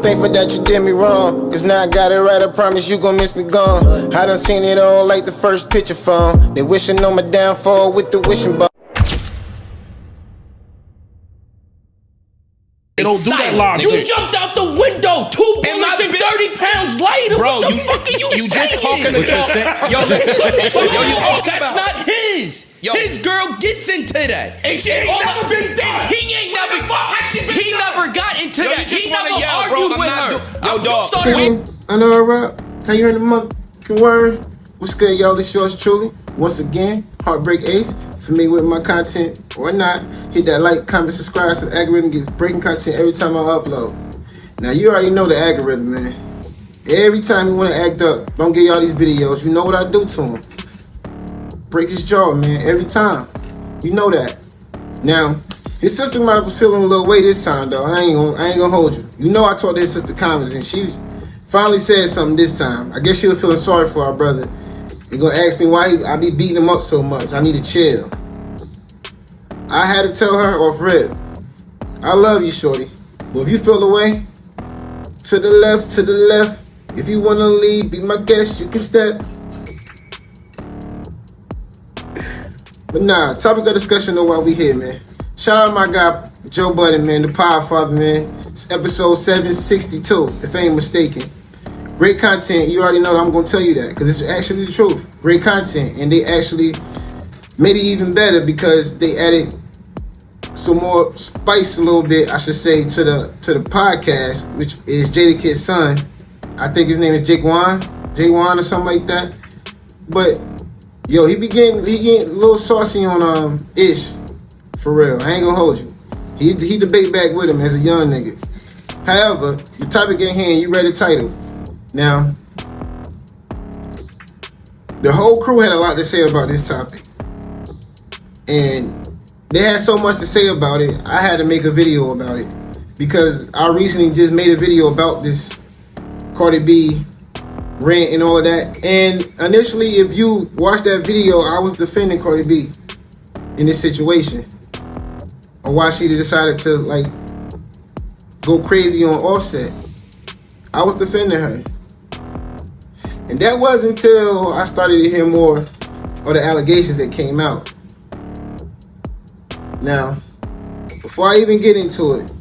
thankful that you did me wrong, cause now I got it right, I promise you gon' miss me gone. I done seen it all like the first picture phone. They wishing on my downfall with the wishing bar. They don't do that live You shit. jumped out the window, 2 bullets and 30 pounds later. Bro, what the fuck are you saying? just talking to talk. Yo, listen. Yo, you talking That's about. not his. Yo. His girl gets into that. And she ain't never been there. He ain't never. He never got into that. You just He wanna never yell, argued bro. with I'm her. not Yo, dog. I know I rap. How you heard the motherfucking word? What's good, y'all? It's yours truly. Once again, HeartBreak Ace. Familiar with my content or not, hit that like, comment, subscribe so the algorithm gets breaking content every time I upload. Now, you already know the algorithm, man. Every time you want to act up, don't get y'all these videos. You know what I do to him. Break his jaw, man, every time. You know that. Now, his sister might be feeling a little weight this time, though. I ain't gonna hold you. You know I talked to his sister comments, and she finally said something this time. I guess she was feeling sorry for our brother. He gonna ask me why I be beating him up so much. I need to chill. I had to tell her off rip. I love you, shorty. But if you feel away, to the left, to the left. If you wanna leave, be my guest, you can step. But nah, topic of discussion know why we here, man. Shout out my guy, Joe Budden, man, the Power Father, man. It's episode 762, if I ain't mistaken. Great content. You already know that I'm going to tell you that because it's actually the truth. Great content. And they actually made it even better because they added some more spice a little bit, I should say, to the podcast, which is Jada Kid's son. I think his name is Jay Wan or something like that. But, yo, he getting a little saucy on Ish. For real. I ain't going to hold you. He debate back with him as a young nigga. However, the topic at hand, you read the title. Now, the whole crew had a lot to say about this topic. And they had so much to say about it, I had to make a video about it. Because I recently just made a video about this Cardi B rant and all of that. And initially, if you watch that video, I was defending Cardi B in this situation. Or why she decided to, like, go crazy on Offset. I was defending her. And that wasn't until I started to hear more of the allegations that came out. Now, before I even get into it,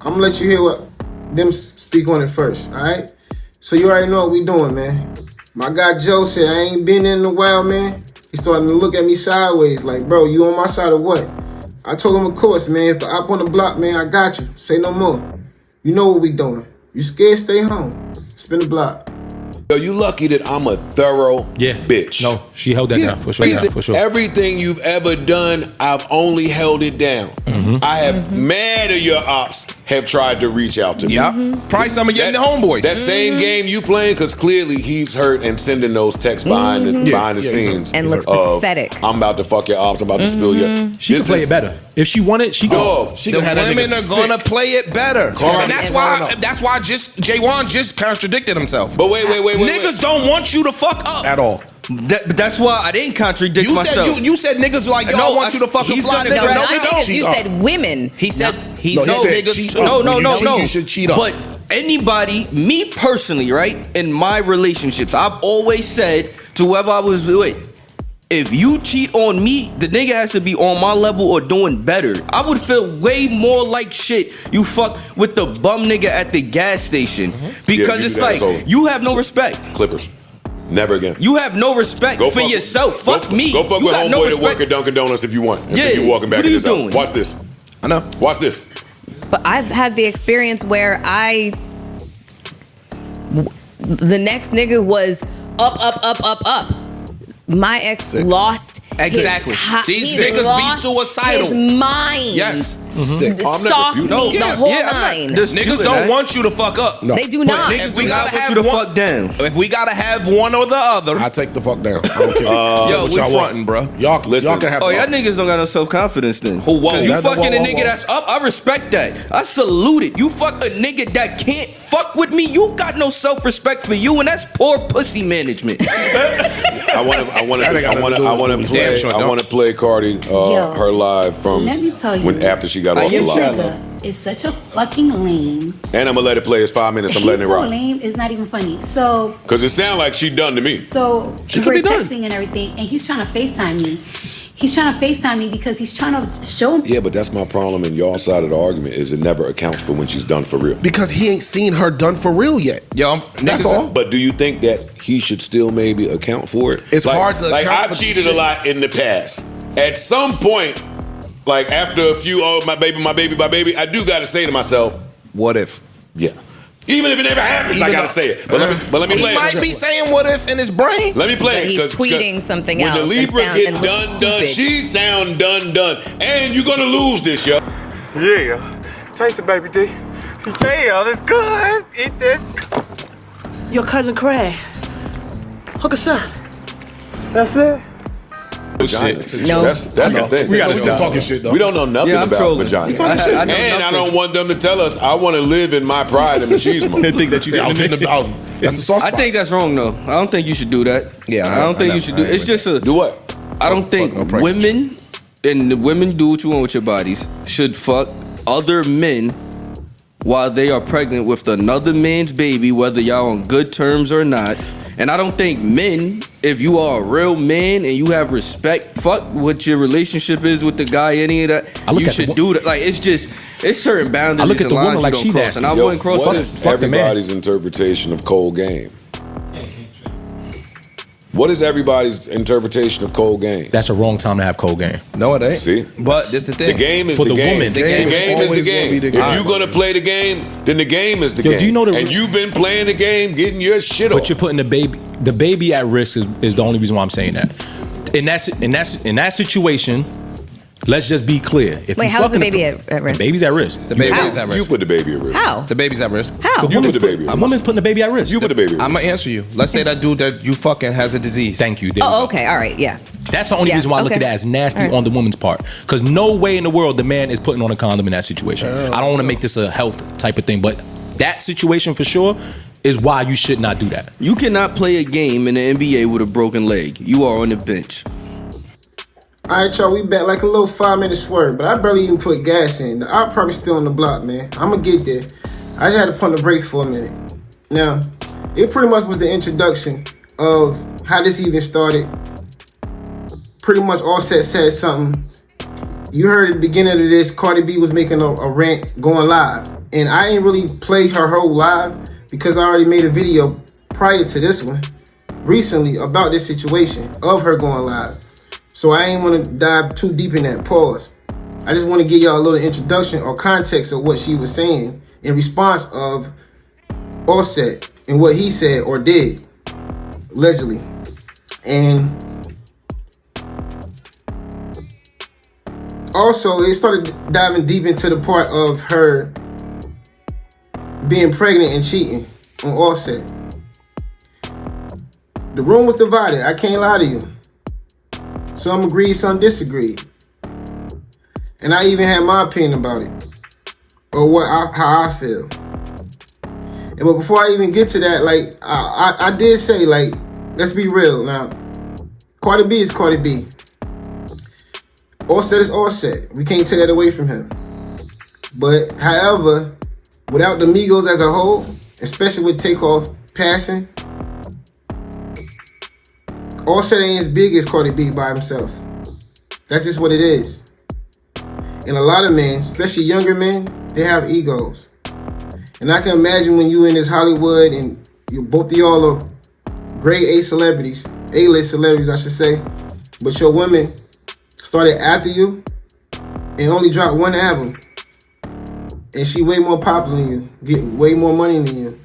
I'm gonna let you hear what them speak on it first, alright? So you already know what we doing, man. My guy Joe said, I ain't been in a while, man. He's starting to look at me sideways, like, bro, you on my side or what? I told him, of course, man, if the op on the block, man, I got you. Say no more. You know what we doing. You scared, stay home. Spin the block. Yo, you lucky that I'm a thorough bitch. No, she held that down for sure. Everything you've ever done, I've only held it down. I have mad of your ops have tried to reach out to me. Probably some of your homeboys. That same game you playing, because clearly he's hurt and sending those texts behind the scenes. And looks pathetic. I'm about to fuck your ops. I'm about to spill your. She can play it better. If she wanted, she could. The women are gonna play it better, and that's why just J1 just contradicted himself. But wait. Niggas don't want you to fuck up at all. That's why I didn't contradict myself. You said niggas like, yo, I want you to fucking fly nigga. No, we don't. You said women. He said niggas too. No. You should cheat on. But anybody, me personally, right, in my relationships, I've always said to whoever I was with, if you cheat on me, the nigga has to be on my level or doing better. I would feel way more like shit you fuck with the bum nigga at the gas station. Because it's like, you have no respect. Clippers. Never again. You have no respect for yourself. Fuck me. Go fuck with homeboy that work at Dunkin' Donuts if you want. And then you walking back in his house. Watch this. I know. Watch this. But I've had the experience where the next nigga was up. My ex lost exactly. These niggas be suicidal. His mind. Yes. Stalked me the whole nine. Niggas don't want you to fuck up. No. They do not. If we gotta have you to fuck down. If we gotta have one or the other, I take the fuck down. I don't care. Yo, we frontin', bro. Y'all can have. Oh, y'all niggas don't got no self-confidence then. Whoa. Cause you fucking a nigga that's up, I respect that. I salute it. You fuck a nigga that can't fuck with me, you got no self-respect for you, and that's poor pussy management. I want to play Cardi her live from Let me tell you, when after she got off the live. is such a fucking lame. And I'm gonna let it play. It's 5 minutes. I'm letting it rock. He's so lame. It's not even funny. So. Because it sounds like she done to me. So she we're texting and everything, and he's trying to FaceTime me. He's trying to FaceTime me because he's trying to show me. Yeah, but that's my problem. And y'all side of the argument is it never accounts for when she's done for real. Because he ain't seen her done for real yet. Yo, that's all. But do you think that he should still maybe account for it? It's hard to like account I've for cheated shit. a lot in the past. At some point, like after a few, my baby, I do got to say to myself, what if? Yeah. Even if it never happens, I gotta say it. But let me play He it. might be saying what if in his brain. Let me play But it. he's tweeting something else. When the Libra and get looks done, stupid. she sound done. And you're gonna lose this, yo. Yeah. Taste it, baby D. Yeah, that's good. Eat this. Your cousin Craig. Hook us up. That's it. Vagina. No. That's the thing. We gotta stop talking shit though. We don't know nothing Yeah, I'm about trolling. vagina. I know And I nothing. don't want them to tell us I want to live in my pride and machismo. I think that you I was in the that's a soft I spot. think that's wrong though. I don't think you should do that. Yeah, I don't think you should do. It's just a. Do what? I don't think fuck, I'm pregnant. women and the women do what you want with your bodies should fuck other men while they are pregnant with another man's baby, whether y'all on good terms or not. And I don't think men, if you are a real man and you have respect, fuck what your relationship is with the guy, any of that, you should do that. Like it's certain boundaries. I look at and the lines woman like you don't she cross, nasty. and I Yo, wouldn't cross. what is fuck the man. everybody's interpretation of cold game? What is everybody's interpretation of cold game? That's a wrong time to have cold game. No, it ain't. See? But this the thing. The game is For the the game. woman. The game is the game. If you're gonna play the game, then the game is the Yo, game. do you know the- and you've been playing the game, getting your shit off. But you're putting the baby at risk is the only reason why I'm saying that. In that situation, let's just be clear. If Wait, you how is the fucking baby a- at risk? The baby's at risk. The baby How? is at You risk. put the baby at risk. How? The baby's at risk. How? You put the baby at A risk. woman's putting the baby at risk. You put the baby at risk. I'm gonna answer you. Let's say that dude that you fucking has a disease. Thank you. There we Oh, go. okay. All right. Yeah. That's the only Yeah, reason why I look okay. at it as nasty All right. on the woman's part. Because no way in the world the man is putting on a condom in that situation. I don't want to make this a health type of thing, but that situation for sure is why you should not do that. You cannot play a game in the NBA with a broken leg. You are on the bench. Alright, y'all, we back like a little 5-minute swerve, but I barely even put gas in. The op probably still on the block, man. I'ma get there. I just had to pump the brakes for a minute. Now, it pretty much was the introduction of how this even started. Pretty much Offset said something. You heard at the beginning of this, Cardi B was making a rant going live. And I ain't really play her whole live because I already made a video prior to this one recently about this situation of her going live. So I ain't want to dive too deep in that. Pause. I just want to give y'all a little introduction or context of what she was saying in response of Offset and what he said or did, allegedly. And also, it started diving deep into the part of her being pregnant and cheating on Offset. The room was divided. I can't lie to you. Some agreed, some disagreed. And I even had my opinion about it. Or how I feel. But before I even get to that, like, I did say, like, let's be real now. Cardi B is Cardi B. Offset is Offset. We can't take that away from him. But, however, without the Migos as a whole, especially with Takeoff passing, Offset ain't as big as Cardi B by himself. That's just what it is. And a lot of men, especially younger men, they have egos. And I can imagine when you in this Hollywood and both of y'all are grade A celebrities, A-list celebrities I should say, but your women started after you and only dropped one album. And she way more popular than you, get way more money than you.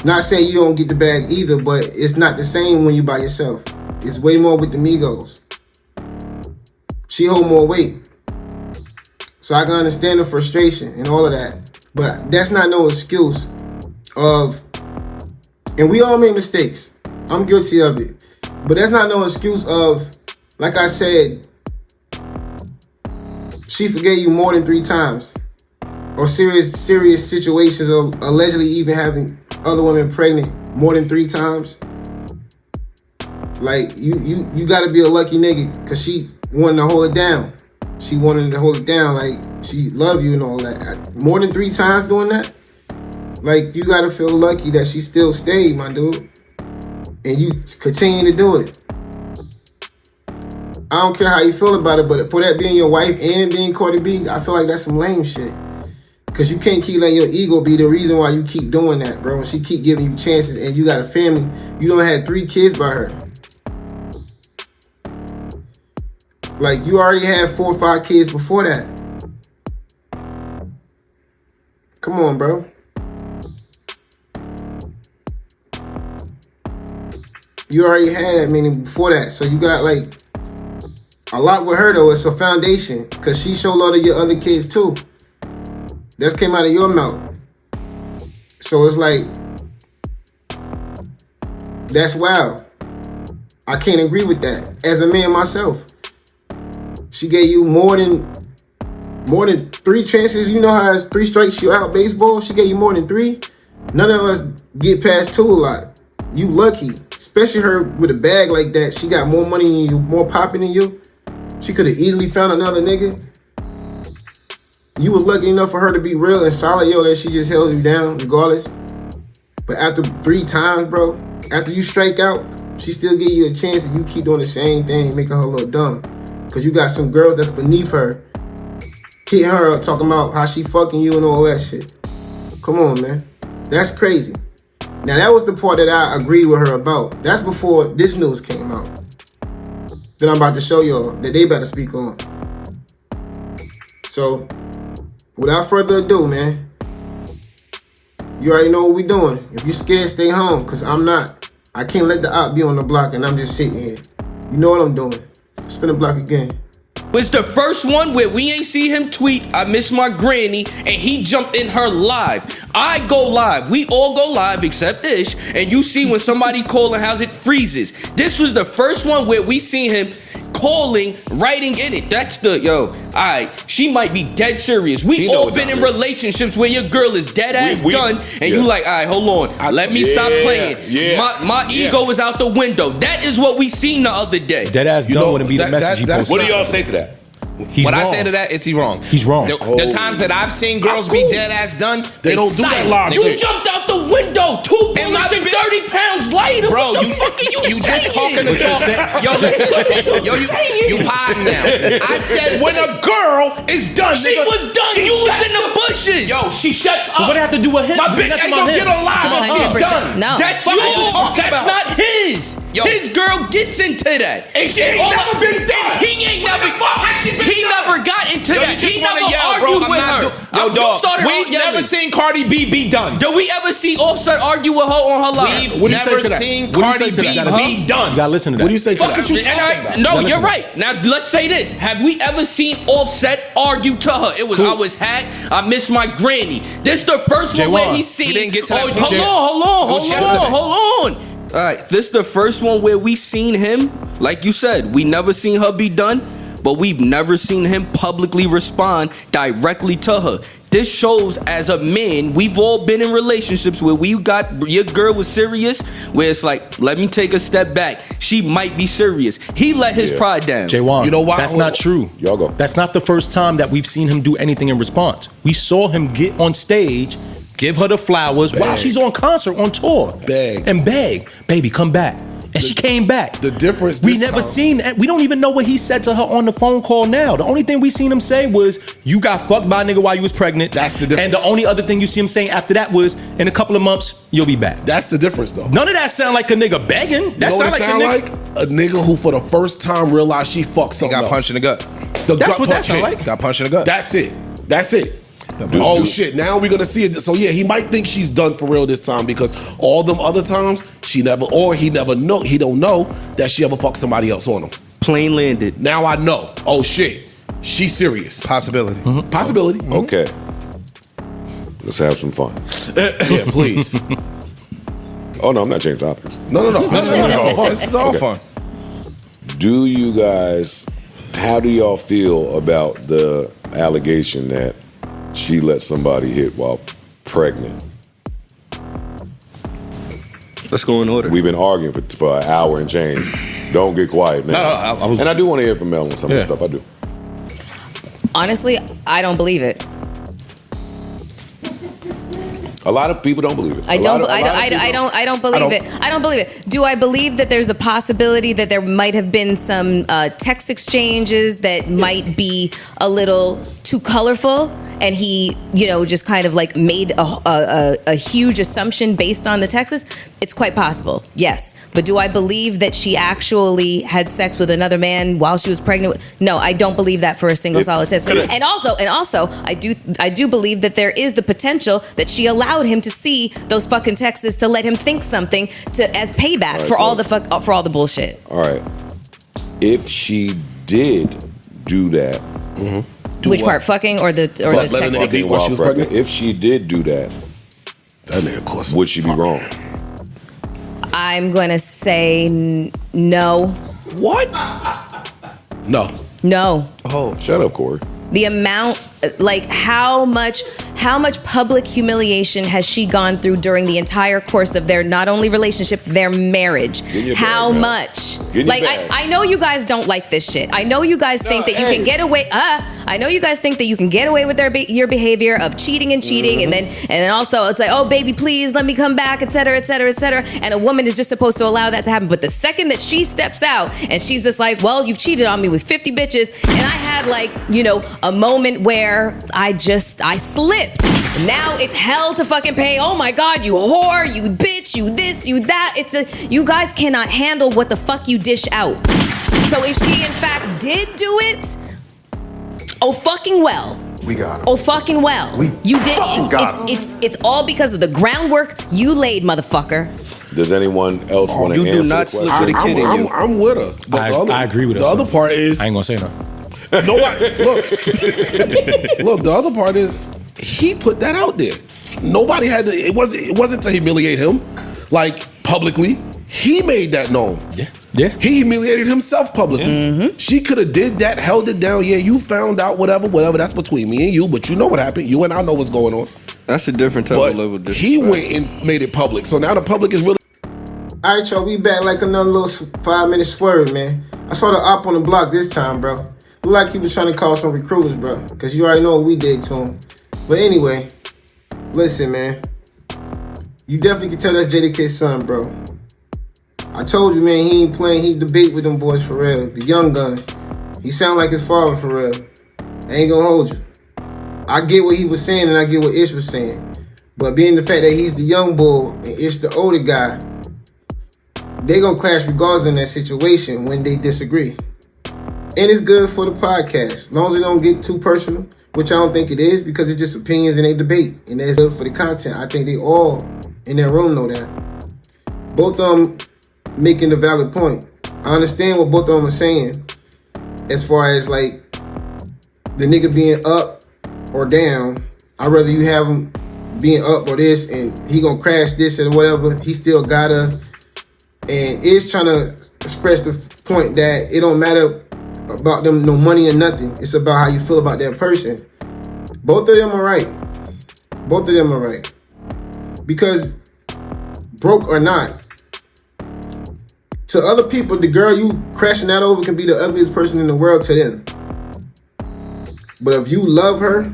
Not saying you don't get the bag either, but it's not the same when you by yourself. It's way more with the Migos. She hold more weight. So I can understand the frustration and all of that. But that's not no excuse of, and we all make mistakes. I'm guilty of it. But that's not no excuse of, like I said, she forgave you more than 3 times. Or serious situations of allegedly even having other women pregnant more than 3 times. Like, you gotta be a lucky nigga, because she wanted to hold it down. She wanted to hold it down. Like, she love you and all that. More than 3 times doing that, like, you gotta feel lucky that she still stayed, my dude. And you continue to do it. I don't care how you feel about it, but for that being your wife and being Cardi B, I feel like that's some lame shit. Cause you can't keep letting your ego be the reason why you keep doing that, bro. And she keep giving you chances and you got a family. You done had 3 kids by her. Like, you already had 4 or 5 kids before that. Come on, bro. You already had that many before that. So you got, like, a lot with her, though. It's a foundation. Because she showed love to your other kids, too. That came out of your mouth. So it's like, that's wild. I can't agree with that. As a man myself. She gave you more than 3 chances. You know how it's 3 strikes you out baseball? She gave you more than 3. None of us get past 2 a lot. You lucky. Especially her with a bag like that. She got more money than you, more popping than you. She could have easily found another nigga. You was lucky enough for her to be real and solid, yo, that she just held you down regardless. But after 3 times, bro, after you strike out, she still give you a chance and you keep doing the same thing, making her a little dumb. Because you got some girls that's beneath her, hitting her up, talking about how she fucking you and all that shit. Come on, man. That's crazy. Now, that was the part that I agreed with her about. That's before this news came out. That I'm about to show y'all, that they better speak on. So, without further ado, man, you already know what we doing. If you scared, stay home, because I'm not. I can't let the op be on the block and I'm just sitting here. You know what I'm doing. Spin the block again. It's the first one where we ain't see him tweet, I miss my granny, and he jumped in her live. I go live. We all go live except Ish. And you see when somebody calling, how's it freezes. This was the first one where we seen him calling, writing in it. That's the, yo, alright, she might be dead serious. We all been in relationships where your girl is dead ass done, and you like, alright, hold on, let me stop playing. My ego is out the window. That is what we seen the other day. Dead ass done wouldn't be the message he posted. What do y'all say to that? When I say to that, is he wrong? He's wrong. The times that I've seen girls be dead ass done, they don't do that live. You jumped out the window, 2 bullets and 30 pounds later. Bro, what the fuck are you just talking to talk. Yo, listen. Yo, you potting now. I said when a girl is done. She was done. You was in the bushes. Yo, she shuts up. What do I have to do with him? My bitch ain't gonna get on live. She's done. No. That's yours. That's not his. His girl gets into that. And she ain't never been done. He never got into that. You just He never wanna yell, argued bro. with her. Yo, dog. We've never seen Cardi B be done. Did we ever see Offset argue with her on her live? We've never seen Cardi B be done. You gotta listen to that. What do you say to that? No, you're right. Now let's say this: have we ever seen Offset argue to her? It was I was hacked. I miss my granny. This the first one where he seen. He didn't get to that point. Hold on. All right, this the first one where we seen him. Like you said, we never seen her be done, but we've never seen him publicly respond directly to her. This shows as a man, we've all been in relationships where we got your girl was serious, where it's like, let me take a step back. She might be serious. He let his pride down. J1, you know why? That's not true. Y'all go. That's not the first time that we've seen him do anything in response. We saw him get on stage, give her the flowers while she's on concert, on tour. Beg. Baby, come back. And she came back. The difference we never seen, we don't even know what he said to her on the phone call now. The only thing we seen him say was, you got fucked by a nigga while you was pregnant. That's the difference. And the only other thing you see him saying after that was, in a couple of months, you'll be back. That's the difference, though. None of that sound like a nigga begging. That you know what it sound like? A nigga who for the first time realized she fucked someone else. Got punched in the gut. That's what that sound like. Got punched in the gut. That's it. Oh shit, now we're gonna see it. So yeah, he might think she's done for real this time because all them other times he don't know that she ever fucked somebody else on him. Plain landed. Now I know. Oh shit, she's serious. Possibility. Mm-hmm. Possibility. Mm-hmm. Okay. Let's have some fun. Yeah, please. Oh no, I'm not changing topics. No. This is all fun. Do you guys, how do y'all feel about the allegation that she let somebody hit while pregnant? Let's go in order. We've been arguing for an hour and change. Don't get quiet now. I was, and I do want to hear from Mel on some of the stuff I do. Honestly, I don't believe it. A lot of people don't believe it. I don't believe it. I don't believe it. Do I believe that there's a possibility that there might have been some text exchanges that might be a little too colorful, and he, just kind of like made a huge assumption based on the texts? It's quite possible, yes. But do I believe that she actually had sex with another man while she was pregnant? No, I don't believe that for a single solid second. And also, I do believe that there is the potential that she allowed him to see those fucking texts to let him think something as payback for all the bullshit. All right. If she did do that, which part, fucking or the texting? While she was pregnant? If she did do that, would she be wrong? I'm gonna say no. What? No. Oh, shut up, Corey. The amount, like how much public humiliation has she gone through during the entire course of their not only relationship, their marriage? How much? Like I know you guys don't like this shit. I know you guys think that you can get away. I know you guys think that you can get away with your behavior of cheating, and then also it's like, oh baby, please let me come back, etc., etc., etc. And a woman is just supposed to allow that to happen. But the second that she steps out and she's just like, well, you've cheated on me with 50 bitches, and I had a moment where I slipped. Now it's hell to fucking pay. Oh my God, you whore, you bitch, you this, you that. You guys cannot handle what the fuck you dish out. So if she in fact did do it, oh fucking well. We got him. Oh fucking well. You did. It's all because of the groundwork you laid, motherfucker. Does anyone else want to answer? You do not slip with a kid in you. I'm with her. But I agree with her. The other part is, I ain't gonna say no. Nobody look. The other part is he put that out there. Nobody had to. It wasn't to humiliate him, like publicly. He made that known. Yeah. He humiliated himself publicly. Mm-hmm. She could have did that, held it down. Yeah, you found out whatever. That's between me and you. But you know what happened. You and I know what's going on. That's a different type of level. He went and made it public. So now the public is really. All right, y'all. We back like another little 5-minute swerve, man. I saw the op on the block this time, bro. Look like he was trying to call some recruiters, bro. Because you already know what we did to him. But anyway, listen, man. You definitely can tell that's JDK's son, bro. I told you, man, he ain't playing. He debate with them boys for real. The young gun. He sound like his father for real. I ain't gonna hold you. I get what he was saying and I get what Ish was saying. But being the fact that he's the young bull and Ish the older guy, they gonna clash regardless in that situation when they disagree. And it's good for the podcast. As long as it don't get too personal, which I don't think it is, because it's just opinions and they debate. And that's good for the content. I think they all in their room know that. Both of them making the valid point. I understand what both of them are saying as far as like the nigga being up or down. I'd rather you have him being up or this and he gonna crash this or whatever. He still gotta, and is trying to express the point that it don't matter about them no money or nothing. It's about how you feel about that person. Both of them are right. Both of them are right. Because broke or not, to other people, the girl you crashing out over can be the ugliest person in the world to them. But if you love her,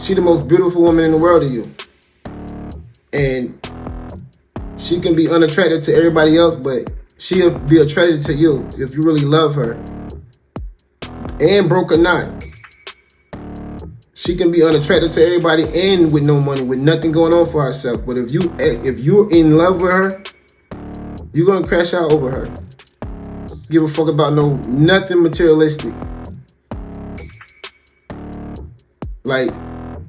she the most beautiful woman in the world to you. And she can be unattractive to everybody else, but she'll be a treasure to you if you really love her. And broke or not, she can be unattractive to everybody and with no money, with nothing going on for herself. But if you're in love with her, you're gonna crash out over her. Give a fuck about nothing materialistic. Like,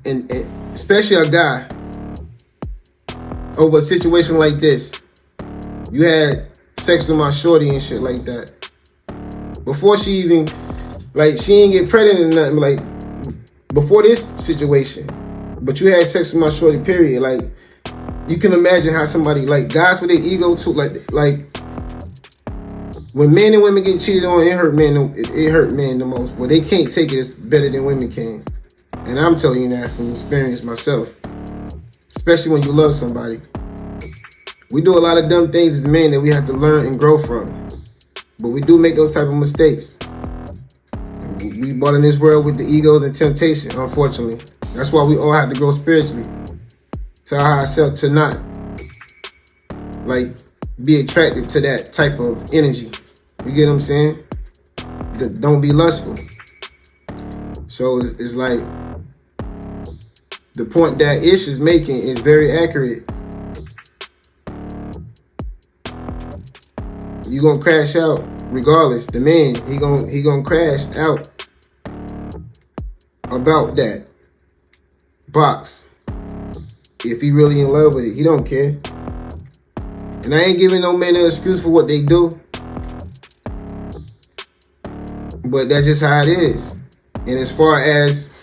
and especially a guy over a situation like this. You had sex with my shorty and shit like that. Before she even, like, she ain't get pregnant or nothing, like, before this situation. But you had sex with my shorty, period. Like, you can imagine how somebody, like, guys with their ego too, like when men and women get cheated on, it hurt men the most. But they can't take it as better than women can. And I'm telling you that from experience myself. Especially when you love somebody. We do a lot of dumb things as men that we have to learn and grow from. But we do make those type of mistakes. We brought in this world with the egos and temptation, unfortunately. That's why we all have to grow spiritually. Tell ourselves to not, like, be attracted to that type of energy. You get what I'm saying? Don't be lustful. So it's like, the point that Ish is making is very accurate. You gonna crash out regardless. The man, he gonna crash out about that box. If he really in love with it, he don't care. And I ain't giving no man an excuse for what they do. But that's just how it is. And as far as,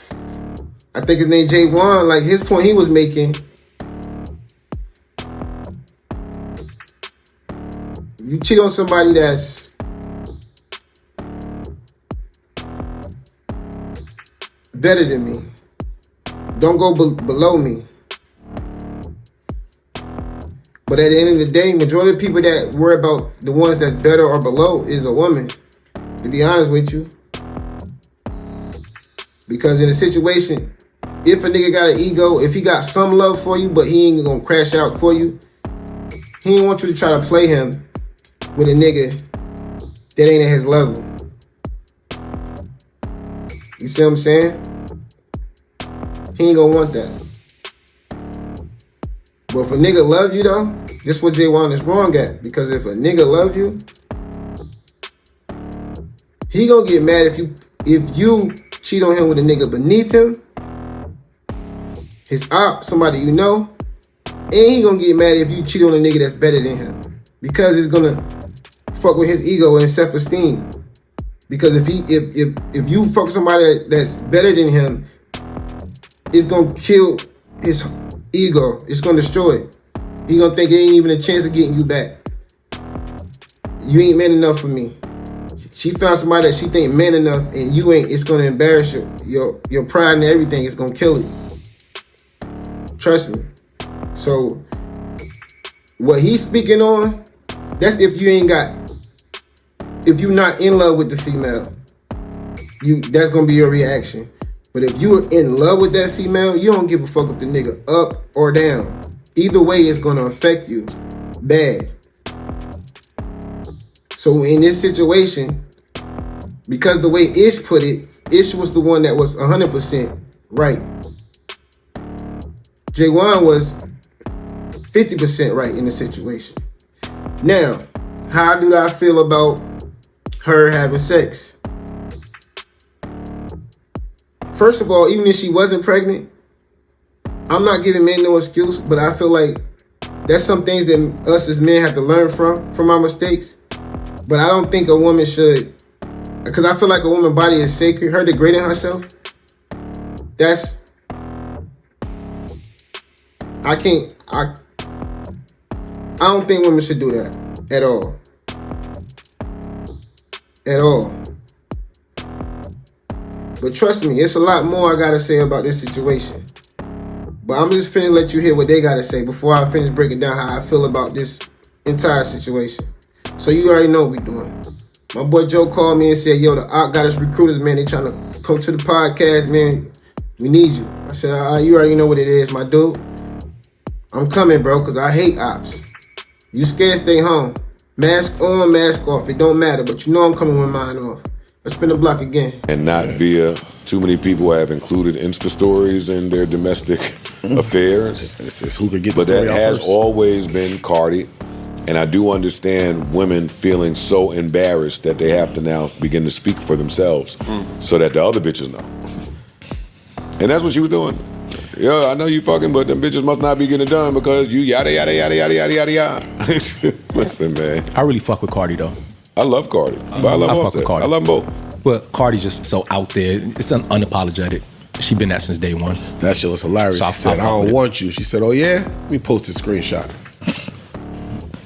I think his name J1, like his point he was making, you cheat on somebody that's better than me. Don't go below me. But at the end of the day, majority of the people that worry about the ones that's better or below is a woman, to be honest with you. Because in a situation, if a nigga got an ego, if he got some love for you, but he ain't gonna crash out for you, he ain't want you to try to play him with a nigga that ain't at his level. You see what I'm saying? He ain't gonna want that. But if a nigga love you though, this what J1 is wrong at. Because if a nigga love you, he gonna get mad if you cheat on him with a nigga beneath him, his op, somebody you know, and he gonna get mad if you cheat on a nigga that's better than him. Because it's gonna fuck with his ego and self-esteem. Because if you fuck with somebody that's better than him, it's gonna kill his ego. It's gonna destroy it. He gonna think there ain't even a chance of getting you back. You ain't man enough for me. She found somebody that she think man enough, and you ain't. It's gonna embarrass your pride and everything. It's gonna kill it. Trust me. So what he's speaking on, that's if you not in love with the female, that's gonna be your reaction. But if you are in love with that female, you don't give a fuck if the nigga up or down. Either way, it's gonna affect you bad. So in this situation, because the way Ish put it, Ish was the one that was 100% right. J1 was 50% right in the situation. Now, how do I feel about her having sex? First of all, even if she wasn't pregnant, I'm not giving men no excuse, but I feel like that's some things that us as men have to learn from our mistakes. But I don't think a woman should, because I feel like a woman's body is sacred. Her degrading herself, I don't think women should do that at all. At all. But trust me, it's a lot more I gotta say about this situation. But I'm just finna let you hear what they gotta say before I finish breaking down how I feel about this entire situation. So you already know what we doing. My boy Joe called me and said, yo, the Ock got us recruiters, man. They trying to come to the podcast, man. We need you. I said, you already know what it is, my dude. I'm coming, bro, because I hate ops. You scared, stay home. Mask on, mask off. It don't matter, but you know I'm coming with mine off. Let's spin the block again. And not via too many people have included Insta stories in their domestic affairs. It's who could get the but story that out has first. always been Cardi. And I do understand women feeling so embarrassed that they have to now begin to speak for themselves so that the other bitches know. And that's what she was doing. Yo, I know you fucking, but them bitches must not be getting it done because you yada, yada, yada, yada, yada, yada, yada. Listen, man. I really fuck with Cardi, though. I love Cardi, but I love fuck with Cardi. I love them both. But Cardi's just so out there. It's unapologetic. She been that since day one. That shit was hilarious. So she said, I don't want you. She said, oh yeah? Let me post this screenshot.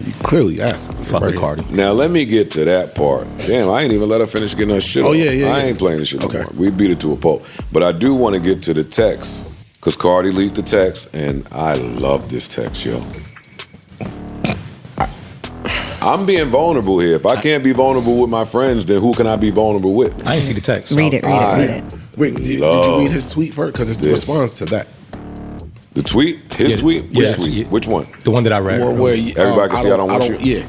You clearly asked. Fuck with Cardi. Now let me get to that part. Damn, I ain't even let her finish getting her shit off. Yeah. I ain't playing this shit no more. We beat it to a pulp. But I do want to get to the text, because Cardi leaked the text, and I love this text, yo. I'm being vulnerable here. If I can't be vulnerable with my friends, then who can I be vulnerable with? I didn't see the text. Read it. Wait, did you read his tweet first? Because it's the response to that. The tweet? His tweet? Which tweet? Yeah. Which one? The one that I read. One where everybody can see I don't want you? Yeah.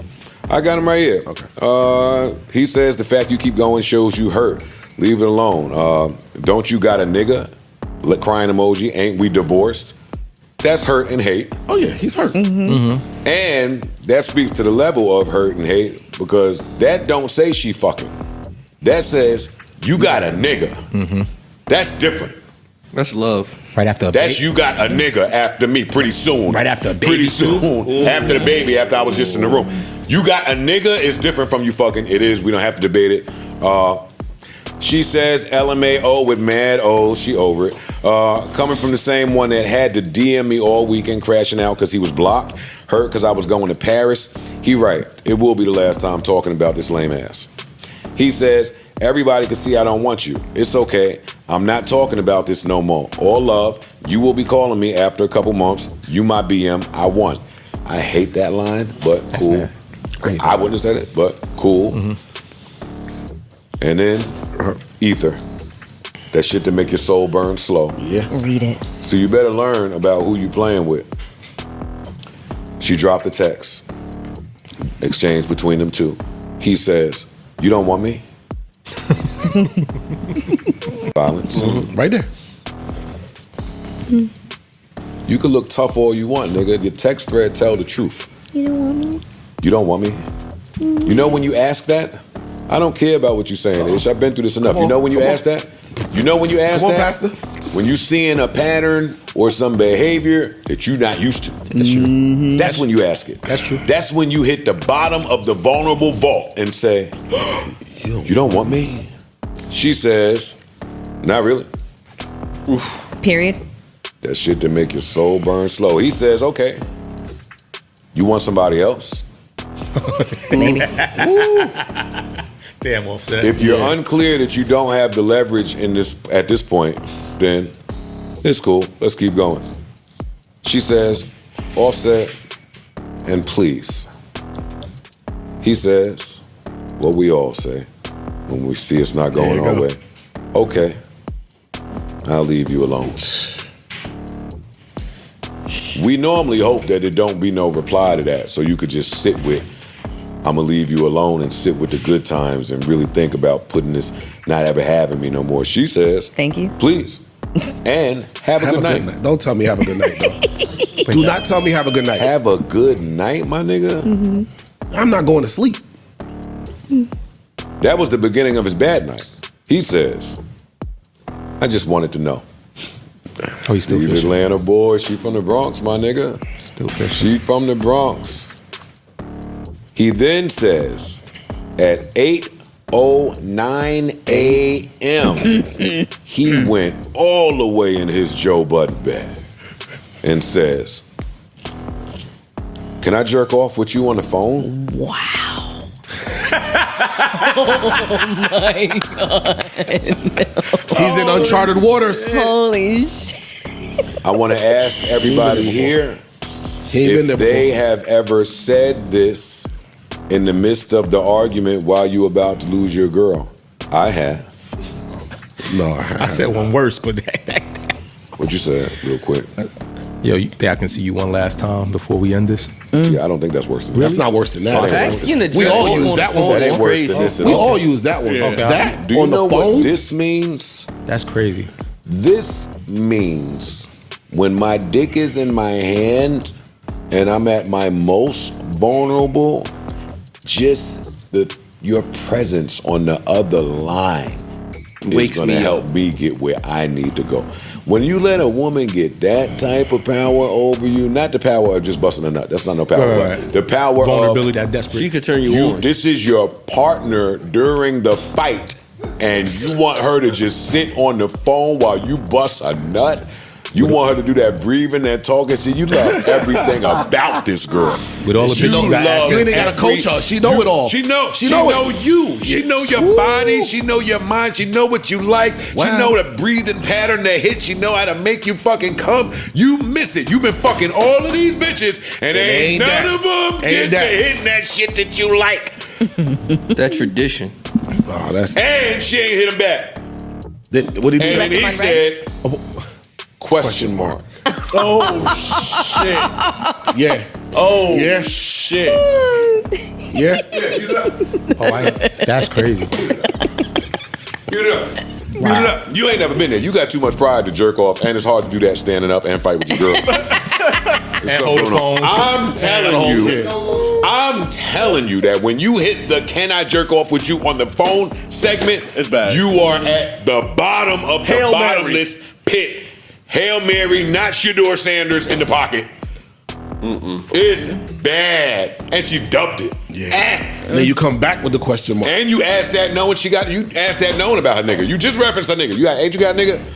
I got him right here. Okay. He says the fact you keep going shows you hurt. Leave it alone. Don't you got a nigga? Crying emoji. Ain't we divorced? That's hurt and hate. Oh yeah, he's hurt. And that speaks to the level of hurt and hate because that don't say she fucking. That says you got a nigga. That's different. That's love. Right after a That's baby. you got a nigga after me pretty soon. Right after a baby. Pretty soon. After the baby, after I was just in the room. You got a nigga is different from you fucking. It is. We don't have to debate it. She says LMAO with mad O's. She over it. Coming from the same one that had to DM me all weekend crashing out because he was blocked. Hurt because I was going to Paris. He right. It will be the last time talking about this lame ass. He says, everybody can see I don't want you. It's okay. I'm not talking about this no more. All love. You will be calling me after a couple months. You my BM. I won. I hate that line, but cool. I wouldn't have said it, but cool. And then ether. That shit to make your soul burn slow. Yeah. Read it. So you better learn about who you playing with. She dropped the text. Exchange between them two. He says, you don't want me? Violence. Right there. You can look tough all you want, nigga. Your text thread tell the truth. You don't want me? You don't want me? You know when you ask that? I don't care about what you're saying, Ish. I've been through this enough. You know when you ask that? You know when you ask Come on, that? Pastor. When you seeing a pattern or some behavior that you're not used to. That's true. That's when you ask it. That's true. That's when you hit the bottom of the vulnerable vault and say, you don't want me? She says, not really. Period. That shit to make your soul burn slow. He says, okay. You want somebody else? Maybe. Damn, Offset. If you're unclear that you don't have the leverage in this at this point, then it's cool. Let's keep going. She says, Offset, and please. He says, what we all say when we see it's not going our way. Okay, I'll leave you alone. We normally hope that it don't be no reply to that, so you could just sit with, I'm gonna leave you alone and sit with the good times and really think about putting this, not ever having me no more. She says, thank you. Please. And have a good night. Don't tell me have a good night, though. Do not tell me have a good night. Have a good night, my nigga. I'm not going to sleep. That was the beginning of his bad night. He says, I just wanted to know. Oh, he's still These fishing. Atlanta boys, she from the Bronx, my nigga. Still fishing. She from the Bronx. He then says, at 8:09 a.m., he went all the way in his Joe Budden bag and says, can I jerk off with you on the phone? Wow. Oh my God. He's in uncharted waters. Holy shit. I want to ask everybody here if they have ever said this in the midst of the argument while you about to lose your girl. I have. No, I said one worse, but What'd you say, real quick? Yo, you think I can see you one last time before we end this? See, I don't think that's worse than that. That's not worse than that. We all use that one. That ain't worse than this at We all. all use that one. Okay. That Do you on know the phone. what this means? That's crazy. This means when my dick is in my hand and I'm at my most vulnerable, just your presence on the other line is going to help me get where I need to go. When you let a woman get that type of power over you, not the power of just busting a nut, that's not no power, Right. but the power Vulnerability, of that desperate. She could turn you on. this is your partner during the fight, and you want her to just sit on the phone while you bust a nut. You want her to do that breathing, that talking. See, you love everything about this girl. With all the You bitches love. You ain't got to coach her. She know it all. She know it. you. She know your body. She know your mind. She know what you like. Wow. She know the breathing pattern that hits. She know how to make you fucking come. You miss it. You been fucking all of these bitches, and ain't none of them get to hitting that shit that you like. That tradition. Oh, that's. And she ain't hit him back. Then, what did And he said, question mark. Oh shit. Yeah. Oh yeah. shit. Yeah. That's crazy. Give it up. Give it up. You ain't never been there. You got too much pride to jerk off, and it's hard to do that standing up and fight with your girl. And hold the phone. I'm telling you that when you hit the "can I jerk off with you" on the phone segment, it's bad. You are at the bottom of the Hail bottomless pit. Hail Mary, not Shador Sanders in the pocket. It's bad, and she dumped it. Yeah. And then you come back with the question mark. And you asked that knowing you asked that knowing about her nigga. You just referenced her nigga. Ain't you got a nigga?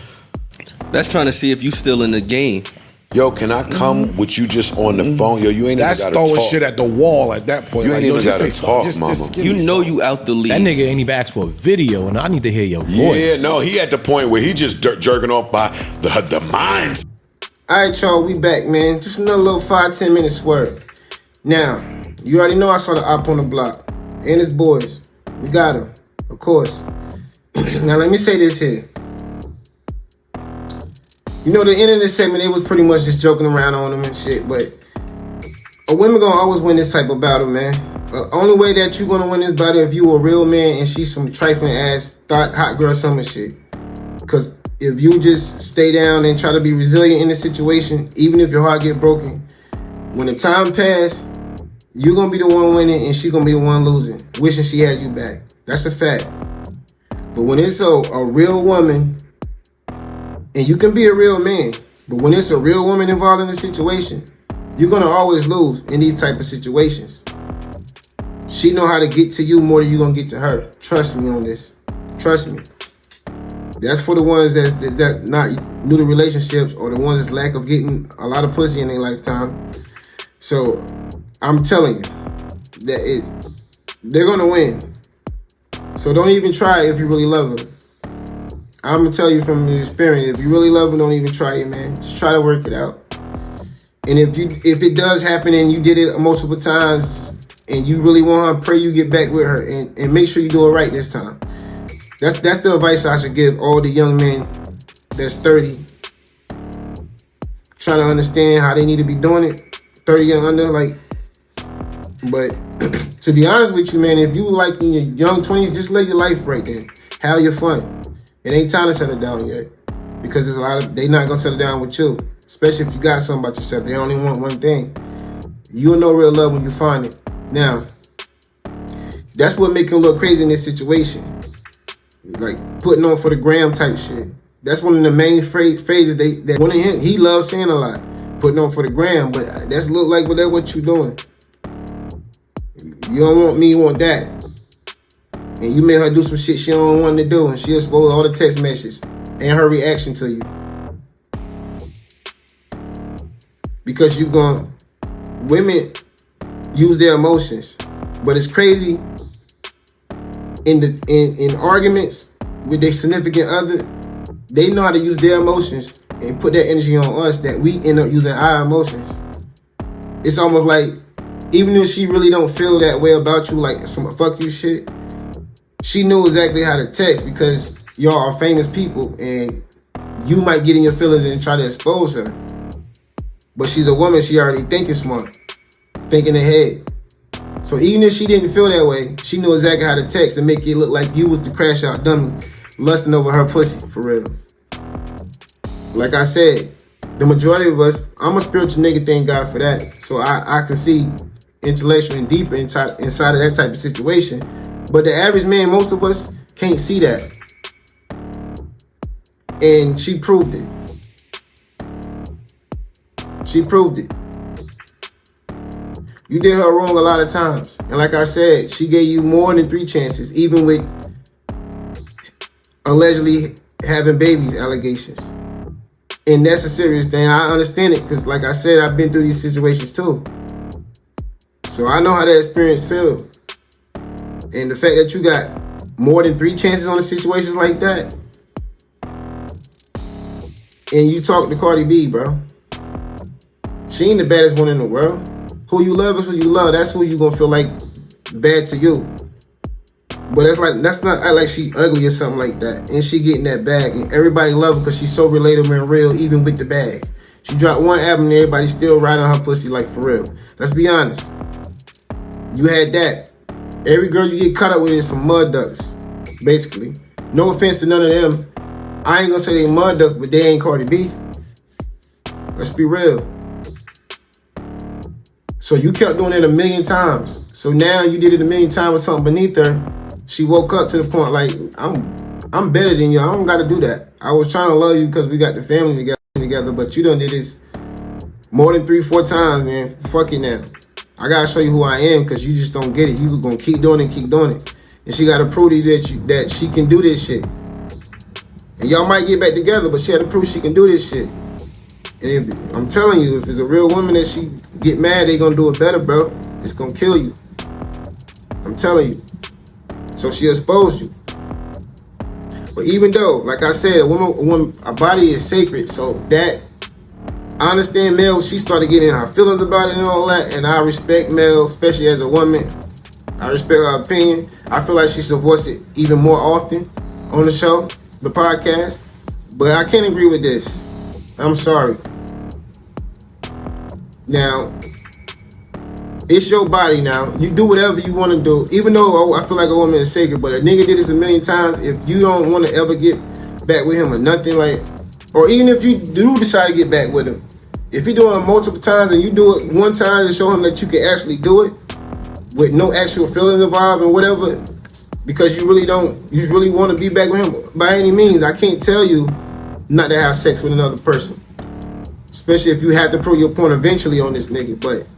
That's trying to see if you still in the game. Yo, can I come with you just on the phone? Yo, you ain't That's even gotta throwing talk. shit at the wall at that point. You ain't even just gotta say talk, something. mama. give You me know something. you out the league. That nigga ain't even asked for a video, and I need to hear your voice. Yeah, no, he at the point where he just jerking off by the minds. All right, y'all, we back, man. Just another little 5-10 minute swerve. Now, you already know I saw the op on the block and his boys. We got him, of course. Now, let me say this here. You know, the end of this segment, they was pretty much just joking around on him and shit, but a woman gonna always win this type of battle, man. The only way that you gonna win this battle if you a real man and she's some trifling ass hot girl summer shit. Cause if you just stay down and try to be resilient in the situation, even if your heart get broken, when the time pass, you gonna be the one winning and she gonna be the one losing, wishing she had you back. That's a fact. But when it's a real woman, and you can be a real man, but when it's a real woman involved in the situation, you're gonna always lose in these type of situations. She know how to get to you more than you gonna get to her. Trust me on this. Trust me. That's for the ones that not new to relationships or the ones that's lack of getting a lot of pussy in their lifetime. So I'm telling you that they're gonna win. So don't even try if you really love her. I'm gonna tell you from the experience, if you really love her, don't even try it, man. Just try to work it out. And if it does happen and you did it multiple times and you really want her, pray you get back with her and make sure you do it right this time. That's the advice I should give all the young men that's 30, trying to understand how they need to be doing it, 30 and under, like. But to be honest with you, man, if you like in your young 20s, just live your life right then. Have your fun. It ain't time to settle down yet, because there's a lot of they not gonna settle down with you, especially if you got something about yourself. They only want one thing. You'll know real love when you find it. Now, that's what make him look crazy in this situation. Like putting on for the gram type shit. That's one of the main phrases that one of him he loves saying a lot. Putting on for the gram, but that's look like that's what you doing. You don't want me, you want that. And you made her do some shit she don't want to do, and she exposed all the text messages and her reaction to you. Because women use their emotions. But it's crazy in arguments with their significant other, they know how to use their emotions and put that energy on us that we end up using our emotions. It's almost like, even if she really don't feel that way about you, like some fuck you shit, she knew exactly how to text because y'all are famous people and you might get in your feelings and try to expose her. But she's a woman, she already thinking smart, thinking ahead. So even if she didn't feel that way, she knew exactly how to text and make it look like you was the crash out dummy lusting over her pussy, for real. Like I said, the majority of us, I'm a spiritual nigga, thank God for that. So I can see intellectual and deeper inside of that type of situation. But the average man, most of us, can't see that. And she proved it. She proved it. You did her wrong a lot of times. And like I said, she gave you more than 3 chances, even with allegedly having babies allegations. And that's a serious thing. I understand it because, like I said, I've been through these situations too. So I know how that experience feels. And the fact that you got more than 3 chances on a situation like that, and you talk to Cardi B, bro. She ain't the baddest one in the world. Who you love is who you love. That's who you gonna feel like bad to you. But that's not like she ugly or something like that. And she getting that bag. And everybody love her because she's so relatable and real, even with the bag. She dropped one album and everybody still riding on her pussy like for real. Let's be honest. You had that. Every girl you get caught up with is some mud ducks, basically. No offense to none of them. I ain't gonna say they mud ducks, but they ain't Cardi B. Let's be real. So you kept doing it 1,000,000 times. So now you did it 1,000,000 times with something beneath her. She woke up to the point like, I'm better than you. I don't gotta do that. I was trying to love you because we got the family together, but you done did this more than 3-4 times, man. Fuck it now. I gotta show you who I am because you just don't get it. You gonna keep doing it. And she gotta prove to you that she can do this shit. And y'all might get back together, but she had to prove she can do this shit. And I'm telling you, if it's a real woman that she get mad, they gonna do it better, bro. It's gonna kill you. I'm telling you. So she exposed you. But even though, like I said, a body is sacred. So that, I understand Mel, she started getting her feelings about it and all that. And I respect Mel, especially as a woman. I respect her opinion. I feel like she should voice it even more often on the show, the podcast. But I can't agree with this. I'm sorry. Now, it's your body now. You do whatever you want to do. Even though I feel like a woman is sacred, but a nigga did this 1,000,000 times. If you don't want to ever get back with him or nothing like, or even if you do decide to get back with him, if you're doing it multiple times and you do it one time to show him that you can actually do it with no actual feelings involved and whatever, because you really want to be back with him by any means, I can't tell you not to have sex with another person. Especially if you have to prove your point eventually on this nigga, but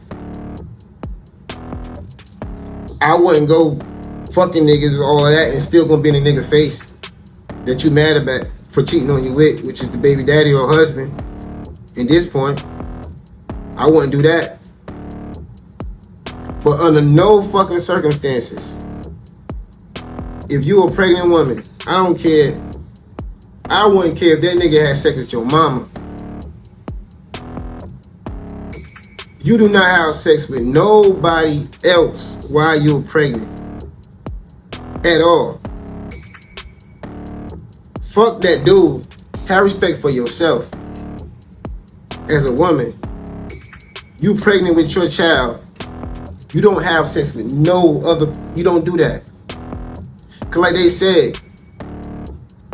I wouldn't go fucking niggas or all of that and still gonna be in a nigga face that you mad about for cheating on you with, which is the baby daddy or husband. At this point, I wouldn't do that. But under no fucking circumstances, if you a pregnant woman, I don't care. I wouldn't care if that nigga had sex with your mama. You do not have sex with nobody else while you're pregnant. At all. Fuck that dude. Have respect for yourself. As a woman, you pregnant with your child. You don't have sex with no other. You don't do that. Cause like they said,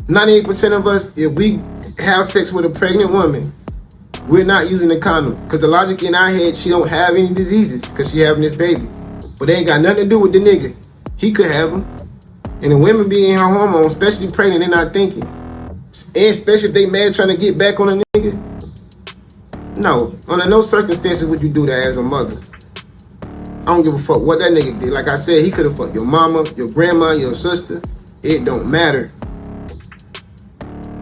98% of us, if we have sex with a pregnant woman, we're not using a condom. Because the logic in our head, she don't have any diseases because she having this baby. But they ain't got nothing to do with the nigga. He could have them. And the women being her hormones, especially pregnant, they're not thinking. And especially if they mad trying to get back on a nigga. No, under no circumstances would you do that as a mother. I don't give a fuck what that nigga did. Like I said, he could have fucked your mama, your grandma, your sister. It don't matter.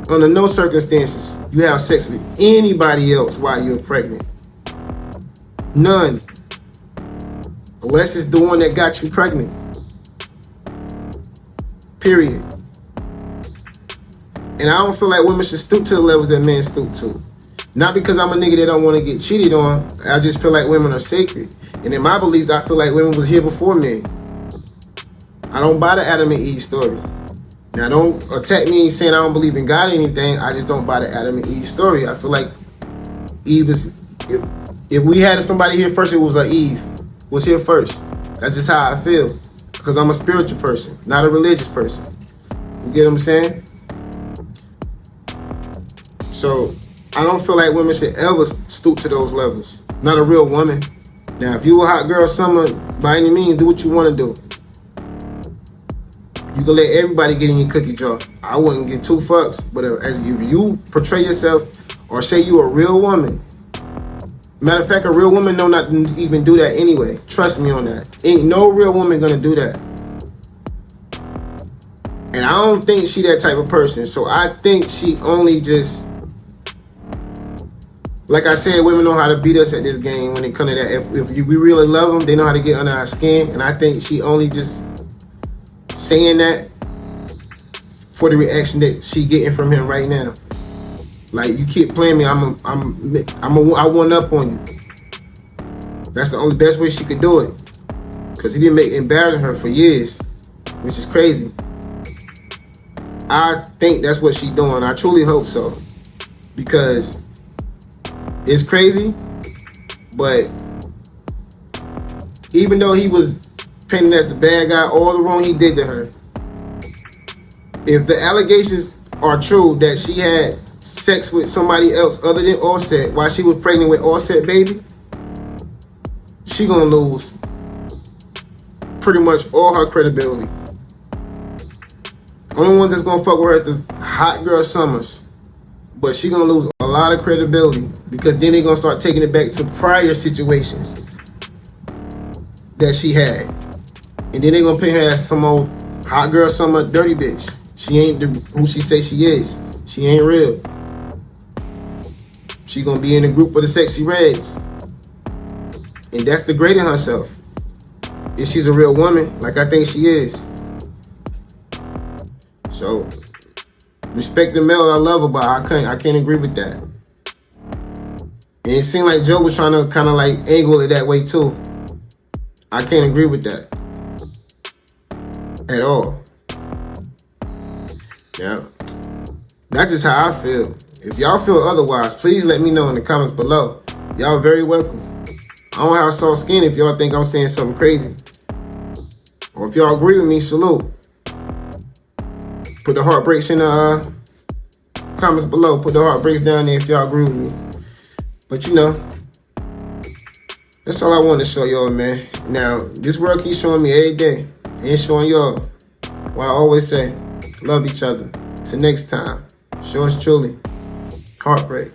Under no circumstances you have sex with anybody else while you're pregnant. None. Unless it's the one that got you pregnant. Period. And I don't feel like women should stoop to the levels that men stoop to. Not because I'm a nigga that don't want to get cheated on. I just feel like women are sacred. And in my beliefs, I feel like women was here before men. I don't buy the Adam and Eve story. Now, don't attack me saying I don't believe in God or anything. I just don't buy the Adam and Eve story. I feel like Eve is... If we had somebody here first, it was like Eve was here first. That's just how I feel. Because I'm a spiritual person, not a religious person. You get what I'm saying? So, I don't feel like women should ever stoop to those levels. Not a real woman. Now, if you a hot girl summer, by any means, do what you want to do. You can let everybody get in your cookie jar. I wouldn't give 2 fucks, but as you portray yourself or say you a real woman. Matter of fact, a real woman know not to even do that anyway. Trust me on that. Ain't no real woman gonna do that. And I don't think she that type of person. So I think she only just like I said, women know how to beat us at this game when it comes to that. If we really love them, they know how to get under our skin. And I think she only just saying that for the reaction that she getting from him right now. Like, you keep playing me, I one up on you. That's the only best way she could do it. Because he didn't embarrass her for years, which is crazy. I think that's what she's doing. I truly hope so. Because it's crazy, but even though he was painted as the bad guy, all the wrong he did to her, if the allegations are true that she had sex with somebody else other than Offset while she was pregnant with Offset baby, she gonna lose pretty much all her credibility. Only ones that's gonna fuck with her is the hot girl Summers. But she gonna lose a lot of credibility because then they gonna start taking it back to prior situations that she had. And then they gonna pay her as some old hot girl Summer dirty bitch. She ain't who she say she is. She ain't real. She gonna be in the group of the sexy reds. And that's degrading herself. If she's a real woman, like I think she is. So, respect the male, I love her, but I can't agree with that. And it seemed like Joe was trying to kind of like angle it that way too. I can't agree with that. At all. Yeah. That's just how I feel. If y'all feel otherwise, please let me know in the comments below. Y'all very welcome. I don't have soft skin if y'all think I'm saying something crazy. Or if y'all agree with me, salute. Put the heartbreaks in the comments below. Put the heartbreaks down there if y'all agree with me. But you know, that's all I want to show y'all, man. Now, this world keeps showing me every day. And showing y'all. What I always say, love each other. Till next time, yours truly, Heartbreak.